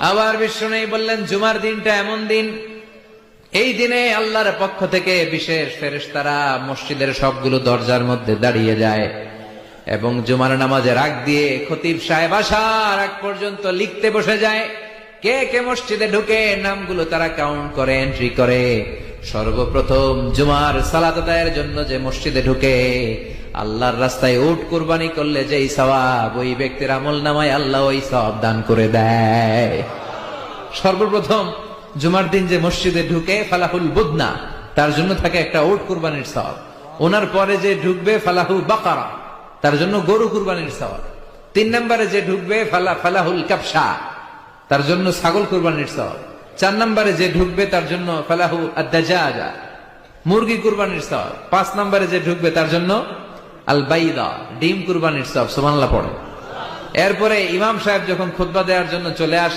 আবার বিষ্ণু বললেন জুমার দিনটা এমন দিন, এই দিনে আল্লাহর পক্ষ থেকে বিশেষ ফেরেশতারা মসজিদের সবগুলো দরজার মধ্যে দাঁড়িয়ে যায় এবং জুমার নামাজের আগ দিয়ে খতিব সাহেব আসার আগ পর্যন্ত লিখতে বসে যায়। কে কে মসজিদে ঢুকে নামগুলো তারা কাউন্ট করে, এন্ট্রি করে। সর্বপ্রথম জুমার সালাত আদায়ের জন্য যে মসজিদে ঢুকে আল্লাহর রাস্তায় উট কুরবানি করলে যেই সওয়াব, ওই ব্যক্তির আমল নামায় আল্লাহ ওই সওয়াব দান করে দেয়। সর্বপ্রথম জুমার দিন যে মসজিদে ঢুকে ফালাহুল বুদনা, তার জন্য থাকে একটা উট কুরবানির সওয়াব। ওনার পরে যে ঢুকবে ফালাহু বাকারা, তার জন্য গরু কুরবানির সওয়াব। 3 নম্বরে যে ঢুকবে ফালাহুল কাবসা, তার জন্য ছাগল কুরবানির সওয়াব। 4 নম্বরে যে ঢুকবে তার জন্য ফালাহু আদ-দাজাজা, মুরগি কুরবানির সওয়াব। 5 নম্বরে যে ঢুকবে তার জন্য আল বাইদা, ডিম কুরবানির সওয়াব। সুবহানাল্লাহ পড়ে। এরপরে ইমাম সাহেব যখন খুতবা দেওয়ার জন্য চলে আসে